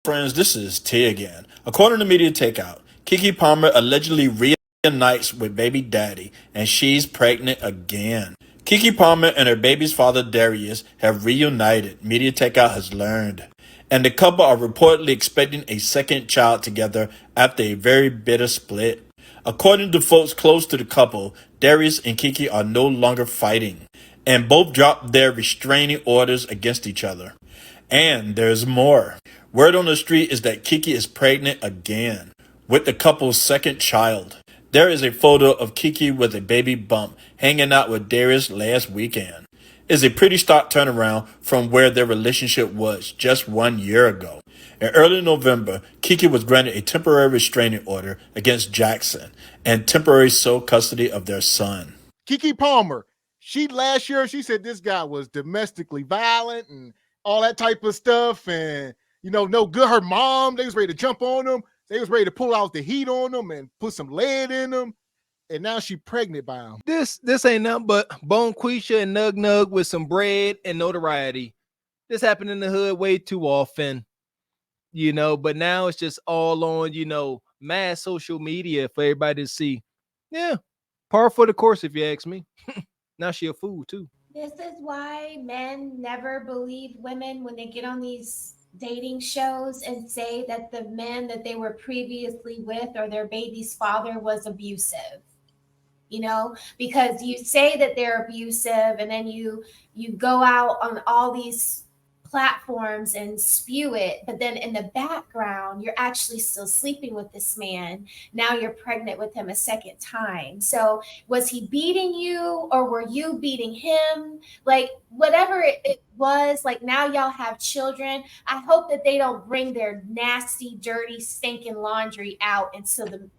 friends, this is T again. According to Media Takeout, Keke Palmer allegedly reunites with baby daddy, and she's pregnant again. Keke Palmer and her baby's father Darius have reunited, Media Takeout has learned. And the couple are reportedly expecting a second child together after a very bitter split. According to folks close to the couple, Darius and Keke are no longer fighting, and both dropped their restraining orders against each other. And there's more. Word on the street is that Keke is pregnant again, with the couple's second child. There is a photo of Keke with a baby bump hanging out with Darius last weekend. It's a pretty stark turnaround from where their relationship was just 1 year ago. In early November, Keke was granted a temporary restraining order against Jackson and temporary sole custody of their son. Keke Palmer, last year she said this guy was domestically violent and all that type of stuff, and no good. Her mom, they was ready to jump on him. They was ready to pull out the heat on him and put some lead in him. And now she pregnant by him. This ain't nothing but Bonquisha and Nug Nug with some bread and notoriety. This happened in the hood way too often, but now it's just all on, mass social media for everybody to see. Yeah, par for the course, if you ask me. Now she a fool too. This is why men never believe women when they get on these dating shows and say that the men that they were previously with or their baby's father was abusive. Because you say that they're abusive and then you go out on all these platforms and spew it, but then in the background you're actually still sleeping with this man. Now you're pregnant with him a second time. So was he beating you or were you beating him? Like whatever it was, like now y'all have children. I hope that they don't bring their nasty, dirty, stinking laundry out into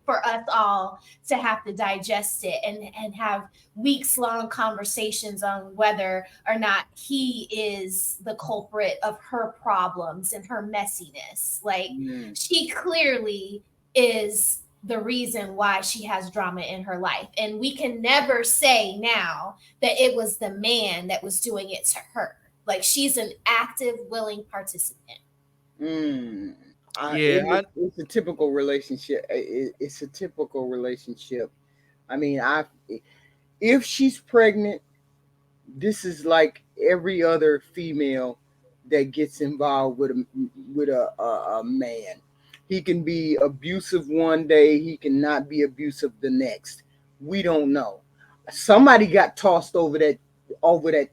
for us all to have to digest it and have weeks-long conversations on whether or not he is the culprit of her problems and her messiness. Like she clearly is the reason why she has drama in her life. And we can never say now that it was the man that was doing it to her. Like she's an active, willing participant. It's a typical relationship. It's a typical relationship. I mean, if she's pregnant, this is like every other female that gets involved with a man. He can be abusive one day, he cannot be abusive the next. We don't know. Somebody got tossed over that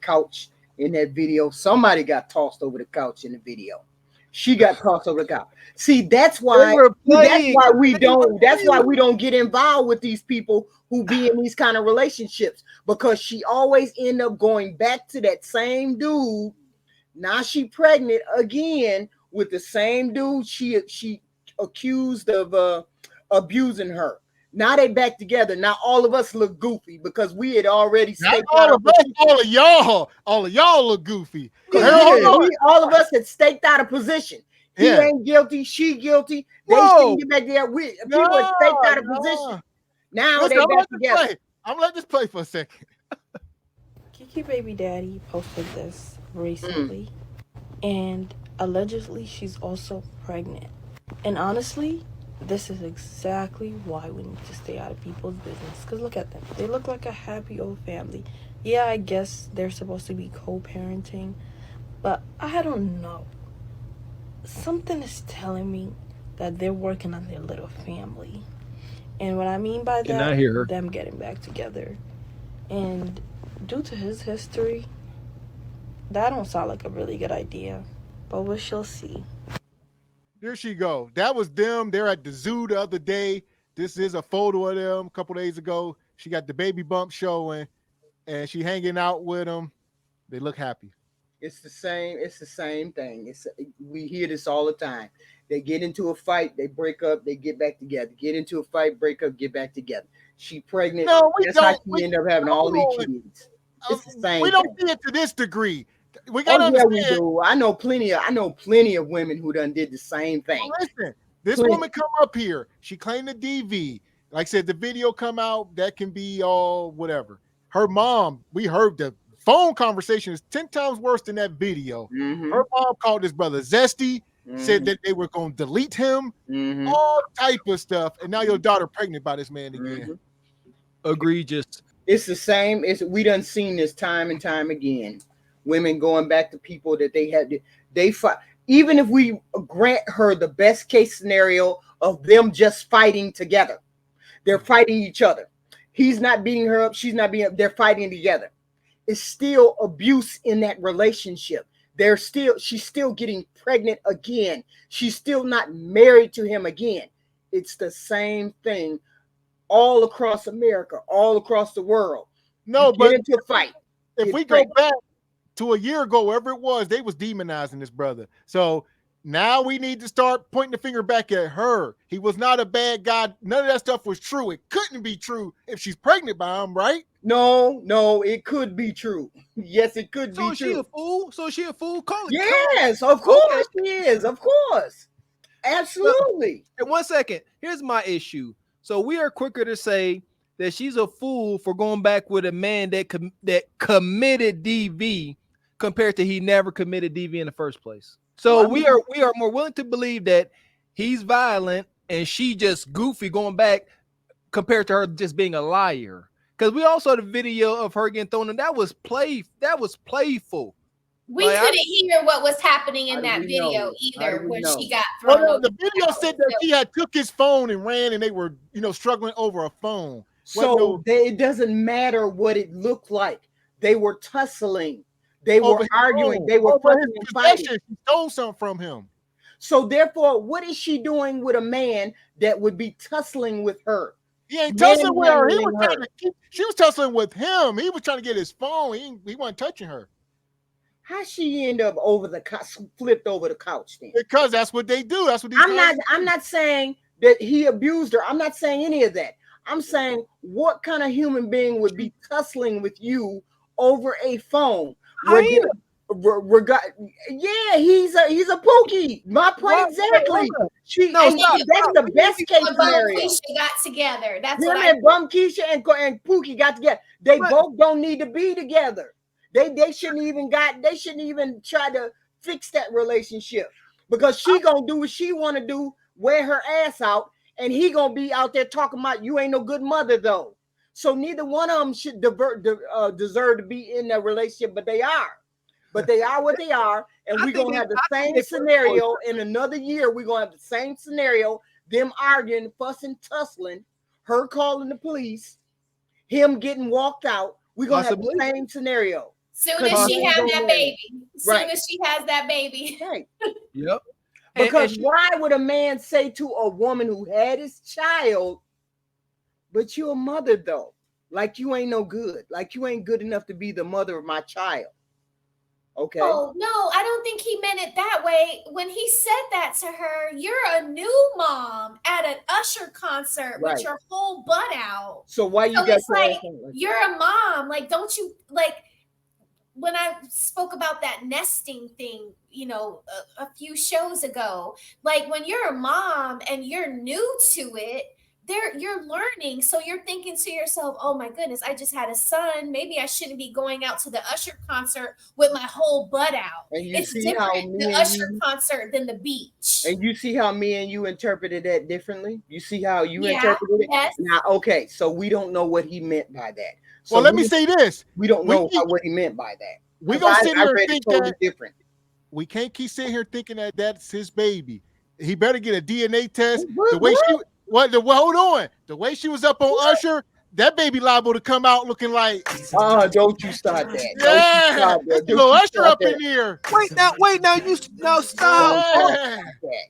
couch in that video. Somebody got tossed over the couch in the video. She got tossed over the couch. See, that's why we don't get involved with these people who be in these kind of relationships, because she always end up going back to that same dude. Now she pregnant again with the same dude she accused of abusing her. Now they back together. Now all of us look goofy because we had already staked out. All of y'all look goofy. All of us had staked out a position. He ain't guilty. She guilty. They shouldn't get back there. People had staked out a position. Now they back together. I'm gonna let this play for a second. Keke baby daddy posted this recently, and allegedly she's also pregnant. And honestly, this is exactly why we need to stay out of people's business. Because look at them. They look like a happy old family. Yeah, I guess they're supposed to be co-parenting, but I don't know. Something is telling me that they're working on their little family. And what I mean by that, them getting back together. And due to his history, that don't sound like a really good idea. But we shall see. There she go. That was them. They're at the zoo the other day. This is a photo of them a couple days ago. She got the baby bump showing, and she hanging out with them. They look happy. It's the same thing. We hear this all the time. They get into a fight, they break up, they get back together. Get into a fight, break up, get back together. She pregnant. That's how she end up having all these kids. It's the same. We don't see it to this degree. We do. I know plenty of women who done did the same thing. Well, listen, this woman come up here. She claimed the DV. Like I said, the video come out. That can be all whatever. Her mom, we heard the phone conversation is 10 times worse than that video. Mm-hmm. Her mom called this brother zesty. said that they were going to delete him, all type of stuff. And now your daughter pregnant by this man again. Egregious. It's the same. We done seen this time and time again. Women going back to people that they fight. Even if we grant her the best case scenario of them just fighting together, they're fighting each other. He's not beating her up. She's not beating up. They're fighting together. It's still abuse in that relationship. She's still getting pregnant again. She's still not married to him again. It's the same thing all across America, all across the world. No, but into a fight. If we go back to a year ago, wherever it was, they was demonizing this brother. So now we need to start pointing the finger back at her. He was not a bad guy. None of that stuff was true. It couldn't be true if she's pregnant by him, right? No, it could be true. Yes, it could be true. So she a fool? So she a fool? Call it. Yes, of course she is. Of course. Absolutely. And 1 second. Here's my issue. So we are quicker to say that she's a fool for going back with a man that committed DV compared to he never committed DV in the first place. So we are more willing to believe that he's violent and she just goofy going back compared to her just being a liar. Because we all saw the video of her getting thrown, and that was playful. We couldn't hear what was happening in that video either when she got thrown. Well, the video said that he had took his phone and ran, and they were, struggling over a phone. So it doesn't matter what it looked like. They were tussling. They were arguing. They were fighting. She stole something from him. So therefore, what is she doing with a man that would be tussling with her? He ain't tussling with her. She was tussling with him. He was trying to get his phone. He wasn't touching her. How she end up flipped over the couch then? Because that's what they do. That's what I'm not saying that he abused her. I'm not saying any of that. I'm saying what kind of human being would be tussling with you over a phone? He's a pookie. My point exactly. That's the best case scenario. Keisha got together. That's what and Bum Keisha and Pookie got together. They both don't need to be together. They shouldn't even try to fix that relationship because she gonna do what she want to do, wear her ass out, and he gonna be out there talking about you ain't no good mother though. So neither one of them should deserve to be in that relationship, but they are. But they are what they are, and we're gonna have the same scenario in another year. We're gonna have the same scenario: them arguing, fussing, tussling, her calling the police, him getting walked out. We're gonna have the same scenario. Soon as she has that baby. Soon as she has that baby. Right. Yep. Because why would a man say to a woman who had his child, but you're a mother though? Like you ain't no good. Like you ain't good enough to be the mother of my child. Okay. Oh, no, I don't think he meant it that way. When he said that to her, you're a new mom at an Usher concert with your whole butt out. So why you got you're a mom. Like, don't you when I spoke about that nesting thing, a few shows ago, like when you're a mom and you're new to it, you're learning. So you're thinking to yourself, oh my goodness, I just had a son. Maybe I shouldn't be going out to the Usher concert with my whole butt out. And it's different, the Usher concert than the beach. And you see how me and you interpreted that differently? You see how you interpreted it? Yes. Now, okay, so we don't know what he meant by that. So well, let me say this. We don't know what he meant by that. We're going to sit here and think totally different. We can't keep sitting here thinking that that's his baby. He better get a DNA test. Hold on. The way she was up on Usher, that baby liable to come out looking like. Don't you start that. Yeah. Little Usher up in here. Wait now, stop.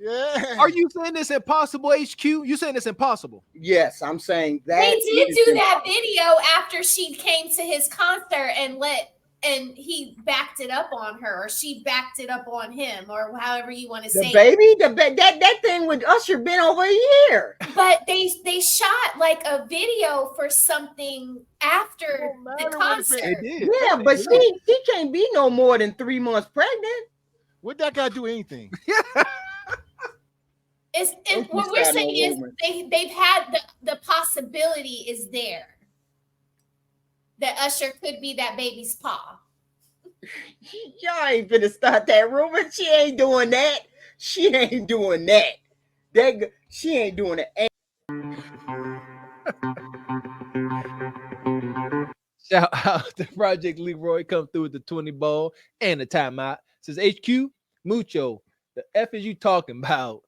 Yeah. Are you saying this impossible, HQ? You saying this impossible? Yes, I'm saying that. They did do that video after she came to his concert and he backed it up on her, or she backed it up on him, or however you want to say it. That thing with Usher been over a year. But they shot like a video for something after the concert. Yeah, but she can't be no more than 3 months pregnant. Would that guy do anything? What we're saying is they've had the possibility is there that Usher could be that baby's pa. Y'all ain't finna start that rumor. She ain't doing that. She ain't doing that. She ain't doing it. Shout out to Project Leroy, come through with the 20 ball and the timeout. Says HQ Mucho, the F is you talking about?